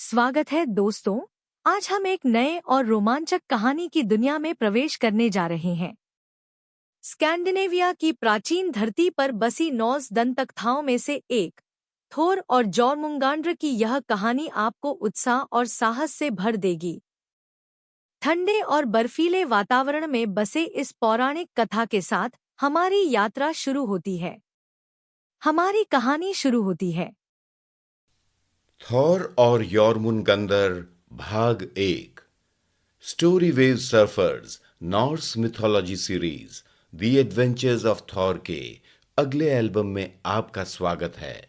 स्वागत है दोस्तों। आज हम एक नए और रोमांचक कहानी की दुनिया में प्रवेश करने जा रहे हैं। स्कैंडिनेविया की प्राचीन धरती पर बसी नॉर्स दंतकथाओं में से एक थोर और जॉर्मुंगांड्र की यह कहानी आपको उत्साह और साहस से भर देगी। ठंडे और बर्फीले वातावरण में बसे इस पौराणिक कथा के साथ हमारी यात्रा शुरू होती है। हमारी कहानी शुरू होती है। थॉर और योरमुनगंदर भाग 1 story wave surfers Norse mythology series the adventures of Thor के अगले एल्बम में आपका स्वागत है।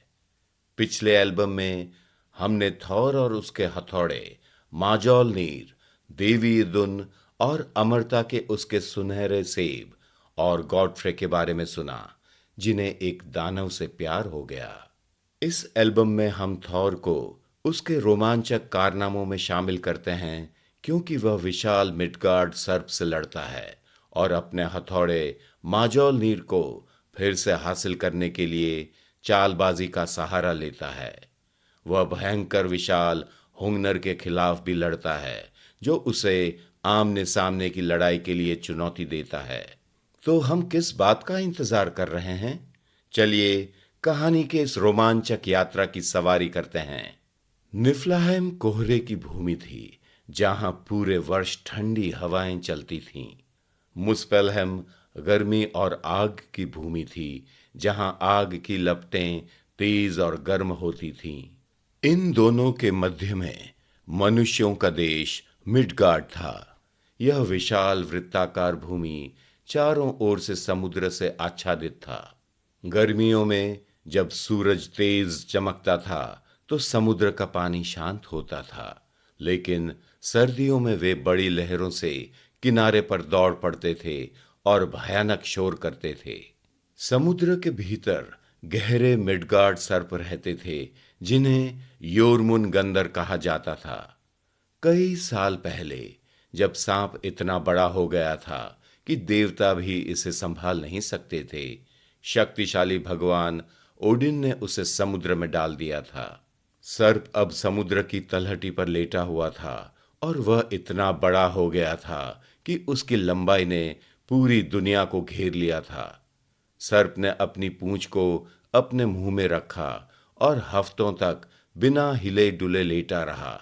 पिछले एल्बम में हमने थॉर और उसके हथौड़े माजोलनीर, देवी इदुन और अमरता के उसके सुनहरे सेब और गॉडफ्रे के बारे में सुना, जिन्हें एक दानव से प्यार हो गया। इस एल्बम में हम थॉर को उसके रोमांचक कारनामों में शामिल करते हैं, क्योंकि वह विशाल मिडगार्ड सर्प से लड़ता है और अपने हथौड़े माजोलनीर को फिर से हासिल करने के लिए चालबाजी का सहारा लेता है। वह भयंकर विशाल हुंगनर के खिलाफ भी लड़ता है, जो उसे आमने सामने की लड़ाई के लिए चुनौती देता है। तो हम किस बात का इंतजार कर रहे हैं? चलिए कहानी के इस रोमांचक यात्रा की सवारी करते हैं। निफ्लहेम कोहरे की भूमि थी, जहां पूरे वर्ष ठंडी हवाएं चलती थीं। मुस्पेलहेम गर्मी और आग की भूमि थी, जहां आग की लपटें तेज और गर्म होती थीं। इन दोनों के मध्य में मनुष्यों का देश मिडगार्ड था। यह विशाल वृत्ताकार भूमि चारों ओर से समुद्र से आच्छादित था। गर्मियों में जब सूरज तेज चमकता था तो समुद्र का पानी शांत होता था, लेकिन सर्दियों में वे बड़ी लहरों से किनारे पर दौड़ पड़ते थे और भयानक शोर करते थे। समुद्र के भीतर गहरे मिडगार्ड सर्प रहते थे, जिन्हें योरमुनगंदर कहा जाता था। कई साल पहले जब सांप इतना बड़ा हो गया था कि देवता भी इसे संभाल नहीं सकते थे, शक्तिशाली भगवान ओडिन ने उसे समुद्र में डाल दिया था। सर्प अब समुद्र की तलहटी पर लेटा हुआ था और वह इतना बड़ा हो गया था कि उसकी लंबाई ने पूरी दुनिया को घेर लिया था। सर्प ने अपनी पूंछ को अपने मुंह में रखा और हफ्तों तक बिना हिले डुले लेटा रहा,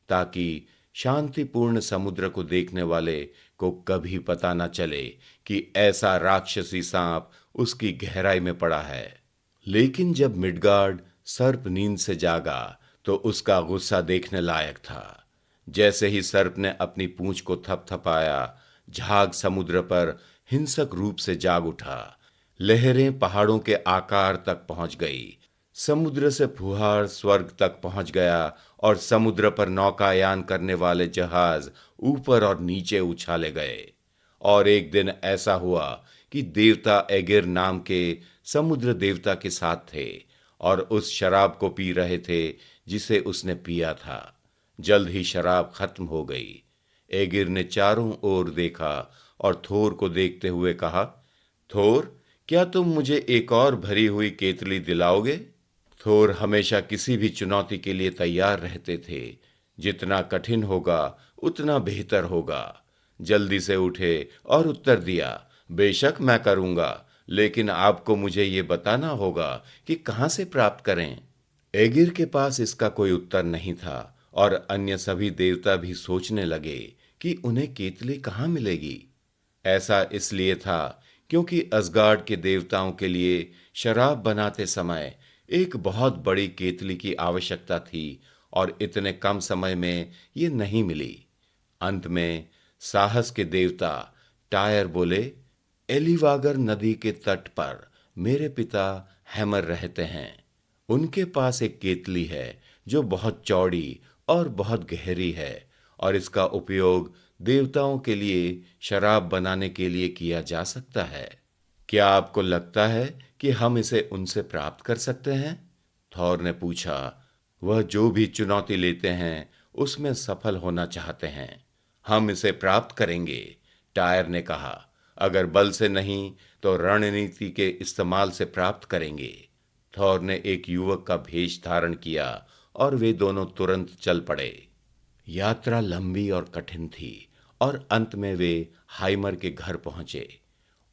ताकि शांतिपूर्ण समुद्र को देखने वाले को कभी पता न चले कि ऐसा राक्षसी सांप उसकी गहराई में पड़ा है। लेकिन जब मिडगार्ड सर्प नींद से जागा तो उसका गुस्सा देखने लायक था। जैसे ही सर्प ने अपनी पूंछ को थपथपाया, झाग समुद्र पर हिंसक रूप से जाग उठा। लहरें पहाड़ों के आकार तक पहुंच गई, समुद्र से फुहार स्वर्ग तक पहुंच गया और समुद्र पर नौकायान करने वाले जहाज ऊपर और नीचे उछाले गए। और एक दिन ऐसा हुआ कि देवता एगिर नाम के समुद्र देवता के साथ थे और उस शराब को पी रहे थे जिसे उसने पिया था। जल्द ही शराब खत्म हो गई। एगिर ने चारों ओर देखा और थोर को देखते हुए कहा, थोर, क्या तुम मुझे एक और भरी हुई केतली दिलाओगे? थोर हमेशा किसी भी चुनौती के लिए तैयार रहते थे। जितना कठिन होगा उतना बेहतर होगा। जल्दी से उठे और उत्तर दिया, बेशक मैं करूंगा, लेकिन आपको मुझे ये बताना होगा कि कहां से प्राप्त करें। एगिर के पास इसका कोई उत्तर नहीं था और अन्य सभी देवता भी सोचने लगे कि उन्हें केतली कहां मिलेगी। ऐसा इसलिए था क्योंकि असगार्ड के देवताओं के लिए शराब बनाते समय एक बहुत बड़ी केतली की आवश्यकता थी और इतने कम समय में ये नहीं मिली। अंत में साहस के देवता टायर बोले, एलिवागर नदी के तट पर मेरे पिता हैमर रहते हैं। उनके पास एक केतली है जो बहुत चौड़ी और बहुत गहरी है और इसका उपयोग देवताओं के लिए शराब बनाने के लिए किया जा सकता है। क्या आपको लगता है कि हम इसे उनसे प्राप्त कर सकते हैं? थॉर ने पूछा। वह जो भी चुनौती लेते हैं उसमें सफल होना चाहते हैं। हम इसे प्राप्त करेंगे, टायर ने कहा। अगर बल से नहीं तो रणनीति के इस्तेमाल से प्राप्त करेंगे। थॉर ने एक युवक का भेष धारण किया और वे दोनों तुरंत चल पड़े। यात्रा लंबी और कठिन थी और अंत में वे हाइमर के घर पहुंचे।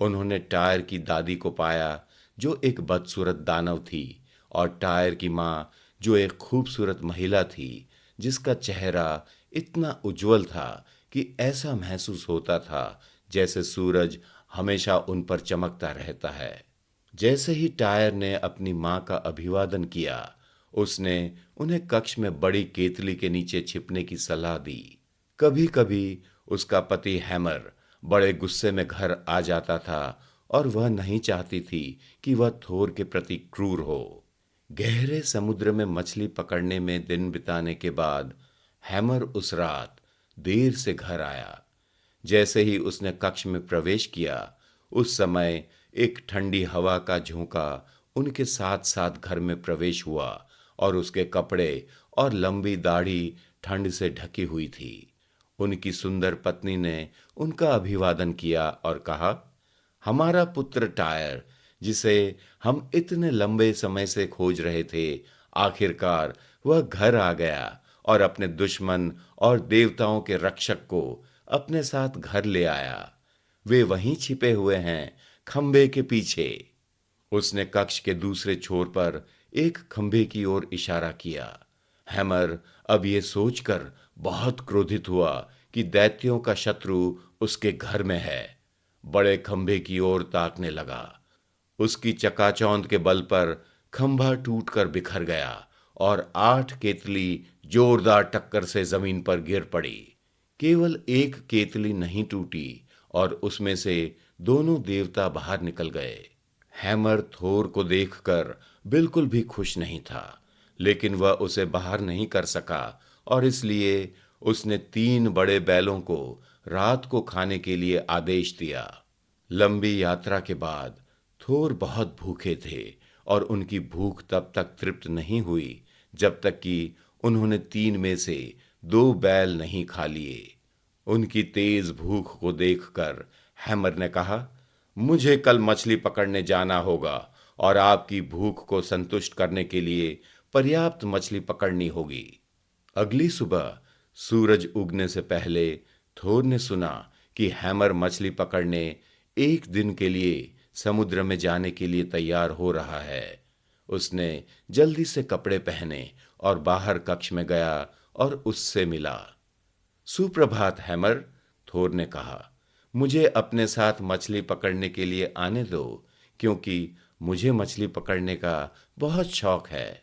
उन्होंने टायर की दादी को पाया जो एक बदसूरत दानव थी, और टायर की मां जो एक खूबसूरत महिला थी जिसका चेहरा इतना उज्जवल था कि ऐसा महसूस होता था जैसे सूरज हमेशा उन पर चमकता रहता है। जैसे ही टायर ने अपनी मां का अभिवादन किया, उसने उन्हें कक्ष में बड़ी केतली के नीचे छिपने की सलाह दी। कभी कभी उसका पति हैमर बड़े गुस्से में घर आ जाता था और वह नहीं चाहती थी कि वह थोर के प्रति क्रूर हो। गहरे समुद्र में मछली पकड़ने में दिन बिताने के बाद हैमर उस रात देर से घर आया। जैसे ही उसने कक्ष में प्रवेश किया, उस समय एक ठंडी हवा का झोंका उनके साथ साथ घर में प्रवेश हुआ और उसके कपड़े और लंबी दाढ़ी ठंड से ढकी हुई थी। उनकी सुंदर पत्नी ने उनका अभिवादन किया और कहा, हमारा पुत्र टायर, जिसे हम इतने लंबे समय से खोज रहे थे, आखिरकार वह घर आ गया और अपने दुश्मन और देवताओं के रक्षक को अपने साथ घर ले आया। वे वहीं छिपे हुए हैं, खंबे के पीछे। उसने कक्ष के दूसरे छोर पर एक खंभे की ओर इशारा किया। हैमर अब ये सोचकर बहुत क्रोधित हुआ कि दैत्यों का शत्रु उसके घर में है। बड़े खंभे की ओर ताकने लगा। उसकी चकाचौंध के बल पर खंभा टूटकर बिखर गया और 8 केतली जोरदार टक्कर से जमीन पर गिर पड़ी। केवल एक केतली नहीं टूटी और उसमें से दोनों देवता बाहर निकल गए। हैमर थोर को देखकर बिल्कुल भी खुश नहीं था, लेकिन वह उसे बाहर नहीं कर सका और इसलिए उसने 3 बड़े बैलों को रात को खाने के लिए आदेश दिया। लंबी यात्रा के बाद थोर बहुत भूखे थे और उनकी भूख तब तक तृप्त नहीं हुई जब तक कि उन्होंने 3 में से 2 बैल नहीं खा लिए। उनकी तेज भूख को देखकर हैमर ने कहा, मुझे कल मछली पकड़ने जाना होगा और आपकी भूख को संतुष्ट करने के लिए पर्याप्त मछली पकड़नी होगी। अगली सुबह सूरज उगने से पहले थोर ने सुना कि हैमर मछली पकड़ने 1 दिन के लिए समुद्र में जाने के लिए तैयार हो रहा है। उसने जल्दी से कपड़े पहने और बाहर कक्ष में गया और उससे मिला। सुप्रभात हैमर, थोर ने कहा, मुझे अपने साथ मछली पकड़ने के लिए आने दो, क्योंकि मुझे मछली पकड़ने का बहुत शौक है।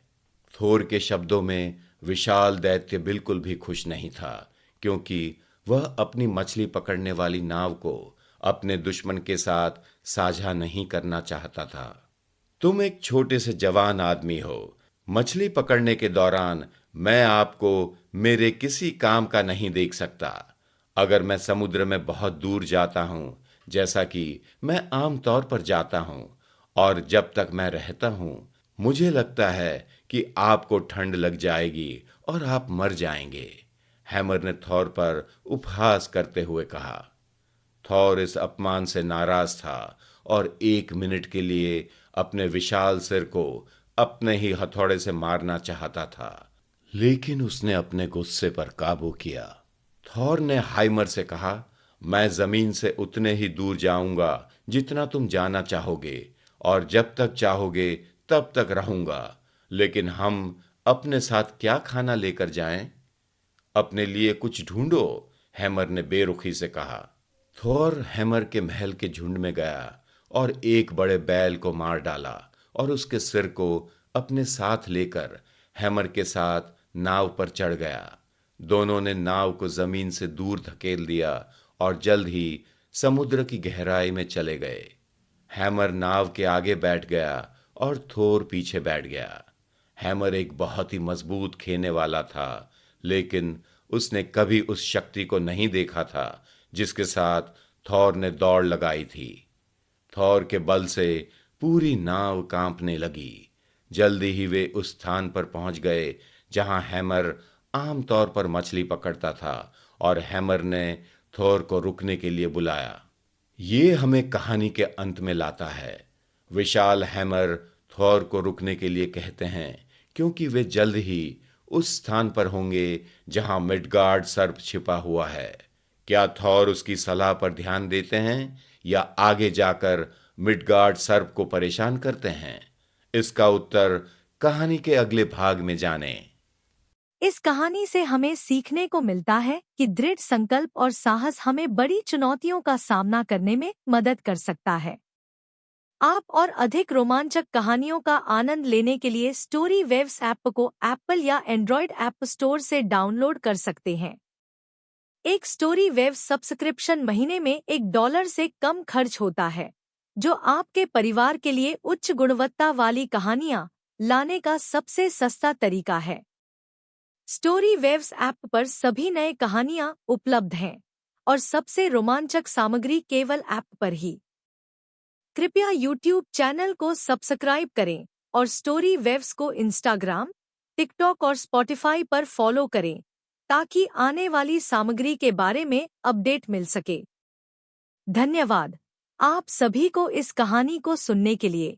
थोर के शब्दों में विशाल दैत्य बिल्कुल भी खुश नहीं था, क्योंकि वह अपनी मछली पकड़ने वाली नाव को अपने दुश्मन के साथ साझा नहीं करना चाहता था। तुम एक छोटे से जवान आदमी हो। मछली पकड़ने के दौरान मैं आपको मेरे किसी काम का नहीं देख सकता। अगर मैं समुद्र में बहुत दूर जाता हूं, जैसा कि मैं आम तौर पर जाता हूं, और जब तक मैं रहता हूं, मुझे लगता है कि आपको ठंड लग जाएगी और आप मर जाएंगे। हैमर ने थॉर पर उपहास करते हुए कहा। थॉर इस अपमान से नाराज था और 1 मिनट के लिए अपने विशाल सिर को अपने ही हथौड़े से मारना चाहता था, लेकिन उसने अपने गुस्से पर काबू किया। थॉर ने हाइमर से कहा, मैं जमीन से उतने ही दूर जाऊंगा जितना तुम जाना चाहोगे, और जब तक चाहोगे तब तक रहूंगा, लेकिन हम अपने साथ क्या खाना लेकर जाएं? अपने लिए कुछ ढूंढो, हैमर ने बेरुखी से कहा। थोर हैमर के महल के झुंड में गया और एक बड़े बैल को मार डाला और उसके सिर को अपने साथ लेकर हैमर के साथ नाव पर चढ़ गया। दोनों ने नाव को जमीन से दूर धकेल दिया और जल्द ही समुद्र की गहराई में चले गए। हैमर नाव के आगे बैठ गया और थोर पीछे बैठ गया। हैमर एक बहुत ही मजबूत खेने वाला था, लेकिन उसने कभी उस शक्ति को नहीं देखा था जिसके साथ थॉर ने दौड़ लगाई थी। थॉर के बल से पूरी नाव कांपने लगी। जल्दी ही वे उस स्थान पर पहुंच गए जहां हैमर आमतौर पर मछली पकड़ता था, और हैमर ने थॉर को रुकने के लिए बुलाया। ये हमें कहानी के अंत में लाता है। विशाल हैमर थॉर को रुकने के लिए कहते हैं, क्योंकि वे जल्द ही उस स्थान पर होंगे जहां मिडगार्ड सर्प छिपा हुआ है। क्या थॉर उसकी सलाह पर ध्यान देते हैं या आगे जाकर मिडगार्ड सर्प को परेशान करते हैं? इसका उत्तर कहानी के अगले भाग में जानें। इस कहानी से हमें सीखने को मिलता है कि दृढ़ संकल्प और साहस हमें बड़ी चुनौतियों का सामना करने में मदद कर सकता है। आप और अधिक रोमांचक कहानियों का आनंद लेने के लिए स्टोरी वेव्स ऐप को एप्पल या एंड्रॉयड ऐप स्टोर से डाउनलोड कर सकते हैं। एक स्टोरी वेव्स सब्सक्रिप्शन महीने में $1 से कम खर्च होता है, जो आपके परिवार के लिए उच्च गुणवत्ता वाली कहानियां लाने का सबसे सस्ता तरीका है। स्टोरी वेव्स ऐप पर सभी नए कहानियां उपलब्ध हैं और सबसे रोमांचक सामग्री केवल ऐप पर ही। कृपया YouTube चैनल को सब्सक्राइब करें और स्टोरी वेव्स को इंस्टाग्राम, टिकटॉक और स्पॉटिफाई पर फॉलो करें ताकि आने वाली सामग्री के बारे में अपडेट मिल सके। धन्यवाद आप सभी को इस कहानी को सुनने के लिए।